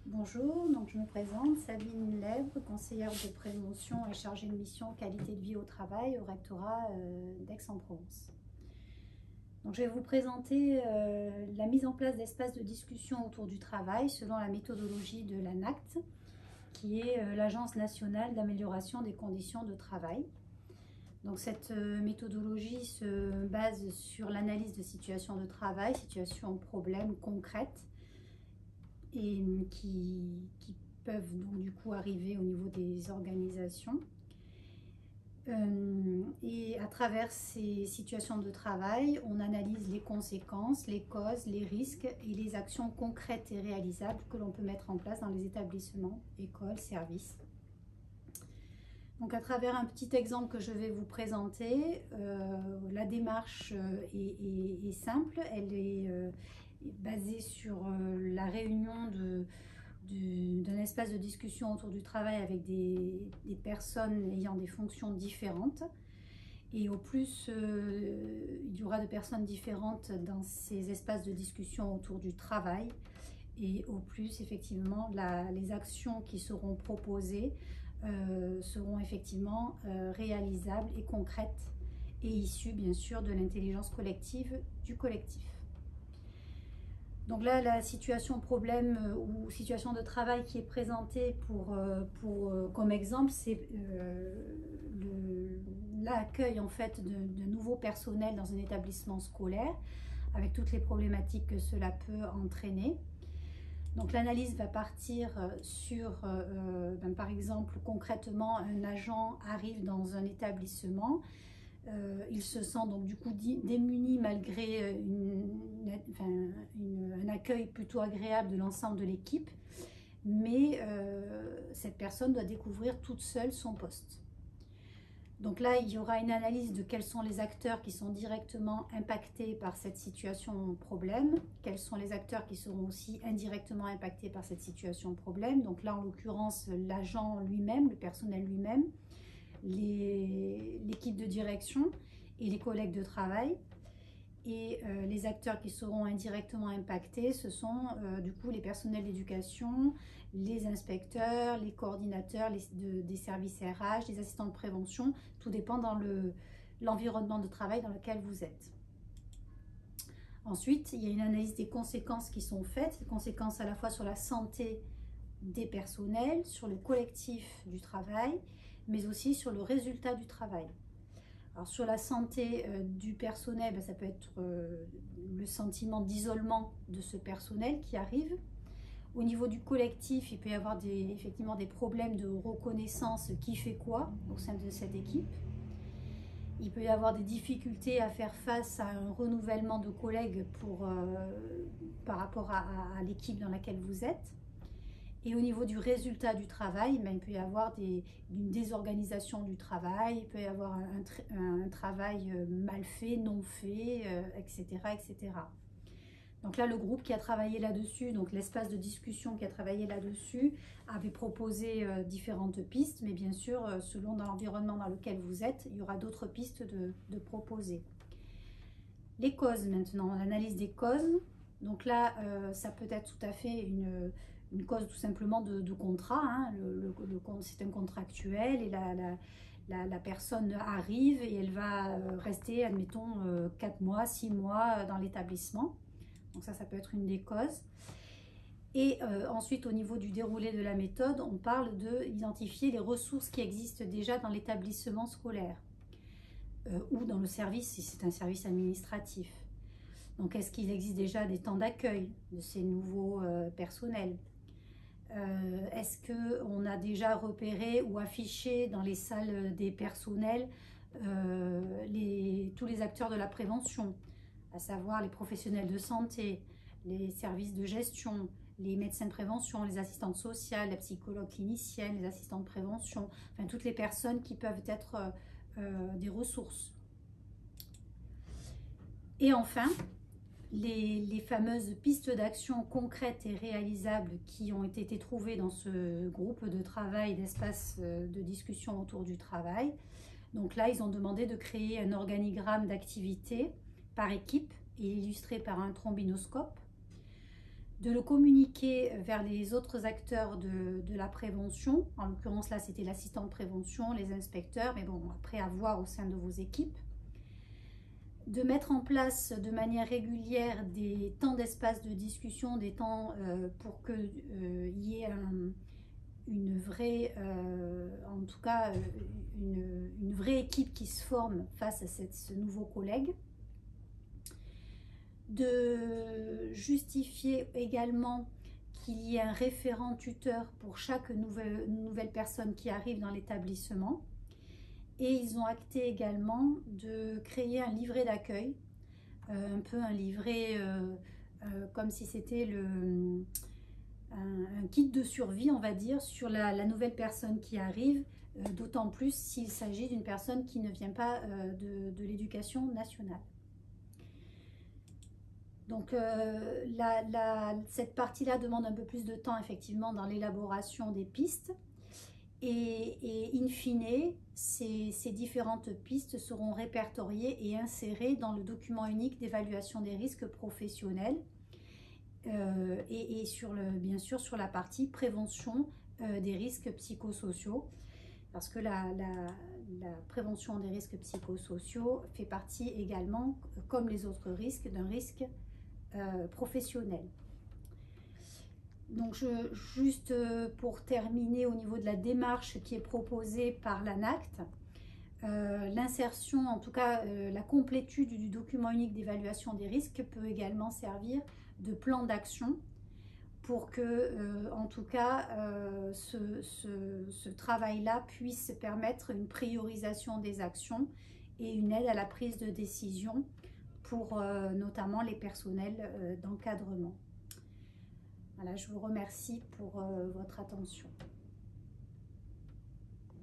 Bonjour, donc je me présente, Sabine Lèvre, conseillère de prévention et chargée de mission qualité de vie au travail au rectorat d'Aix-en-Provence. Donc je vais vous présenter la mise en place d'espaces de discussion autour du travail selon la méthodologie de l'ANACT, qui est l'Agence nationale d'amélioration des conditions de travail. Donc cette méthodologie se base sur l'analyse de situations de travail, situations problèmes concrètes, et qui peuvent donc du coup arriver au niveau des organisations. Et à travers ces situations de travail, on analyse les conséquences, les causes, les risques et les actions concrètes et réalisables que l'on peut mettre en place dans les établissements, écoles, services. Donc à travers un petit exemple que je vais vous présenter, la démarche est simple, elle est basée sur la réunion d'un espace de discussion autour du travail avec des personnes ayant des fonctions différentes. Et au plus, il y aura de personnes différentes dans ces espaces de discussion autour du travail. Et au plus, effectivement, les actions qui seront proposées seront effectivement réalisables et concrètes et issues, bien sûr, de l'intelligence collective du collectif. Donc là, la situation problème ou situation de travail qui est présentée comme exemple, c'est l'accueil en fait de nouveaux personnels dans un établissement scolaire, avec toutes les problématiques que cela peut entraîner. Donc l'analyse va partir sur, par exemple, concrètement, un agent arrive dans un établissement. Il se sent donc du coup démuni malgré un accueil plutôt agréable de l'ensemble de l'équipe, mais cette personne doit découvrir toute seule son poste. Donc là, il y aura une analyse de quels sont les acteurs qui sont directement impactés par cette situation problème, quels sont les acteurs qui seront aussi indirectement impactés par cette situation problème. Donc là, en l'occurrence, l'agent lui-même, le personnel lui-même, l'équipe de direction et les collègues de travail. Et les acteurs qui seront indirectement impactés, ce sont du coup les personnels d'éducation, les inspecteurs, les coordinateurs des services RH, les assistants de prévention. Tout dépend dans l'environnement de travail dans lequel vous êtes. Ensuite, il y a une analyse des conséquences qui sont faites, les conséquences à la fois sur la santé des personnels, sur le collectif du travail, mais aussi sur le résultat du travail. Alors sur la santé du personnel, ça peut être le sentiment d'isolement de ce personnel qui arrive. Au niveau du collectif, il peut y avoir effectivement des problèmes de reconnaissance qui fait quoi au sein de cette équipe. Il peut y avoir des difficultés à faire face à un renouvellement de collègues par rapport à l'équipe dans laquelle vous êtes. Et au niveau du résultat du travail, il peut y avoir une désorganisation du travail, il peut y avoir un travail mal fait, non fait, etc., etc. Donc là, le groupe qui a travaillé là-dessus, donc l'espace de discussion qui a travaillé là-dessus, avait proposé différentes pistes, mais bien sûr, selon l'environnement dans lequel vous êtes, il y aura d'autres pistes de proposer. Les causes maintenant, l'analyse des causes. Donc là, ça peut être tout à fait une cause tout simplement de contrat. Hein. C'est un contractuel et la personne arrive et elle va rester, admettons, 4 mois, 6 mois dans l'établissement. Donc ça peut être une des causes. Et ensuite, au niveau du déroulé de la méthode, on parle d'identifier les ressources qui existent déjà dans l'établissement scolaire ou dans le service, si c'est un service administratif. Donc, est-ce qu'il existe déjà des temps d'accueil de ces nouveaux personnels? Est-ce qu'on a déjà repéré ou affiché dans les salles des personnels tous les acteurs de la prévention, à savoir les professionnels de santé, les services de gestion, les médecins de prévention, les assistantes sociales, la psychologue clinicienne, les assistants de prévention, enfin toutes les personnes qui peuvent être des ressources. Et enfin, les fameuses pistes d'action concrètes et réalisables qui ont été trouvées dans ce groupe de travail, d'espace de discussion autour du travail. Donc là, ils ont demandé de créer un organigramme d'activités par équipe et illustré par un trombinoscope. de le communiquer vers les autres acteurs de la prévention. En l'occurrence, là, c'était l'assistant de prévention, les inspecteurs, mais bon, après à voir au sein de vos équipes. De mettre en place de manière régulière des temps d'espace de discussion, des temps pour qu'il y ait une vraie, en tout cas, une vraie équipe qui se forme face à ce nouveau collègue. De justifier également qu'il y ait un référent tuteur pour chaque nouvelle personne qui arrive dans l'établissement. Et ils ont acté également de créer un livret d'accueil, un peu un livret comme si c'était un kit de survie, on va dire, sur la nouvelle personne qui arrive, d'autant plus s'il s'agit d'une personne qui ne vient pas de l'éducation nationale. Donc cette partie-là demande un peu plus de temps effectivement dans l'élaboration des pistes. Et in fine, ces différentes pistes seront répertoriées et insérées dans le document unique d'évaluation des risques professionnels et bien sûr sur la partie prévention des risques psychosociaux, parce que la prévention des risques psychosociaux fait partie également, comme les autres risques, d'un risque professionnel. Donc juste pour terminer au niveau de la démarche qui est proposée par l'ANACT, l'insertion, en tout cas la complétude du document unique d'évaluation des risques peut également servir de plan d'action pour que, en tout cas, ce travail-là puisse permettre une priorisation des actions et une aide à la prise de décision pour notamment les personnels d'encadrement. Voilà, je vous remercie pour votre attention.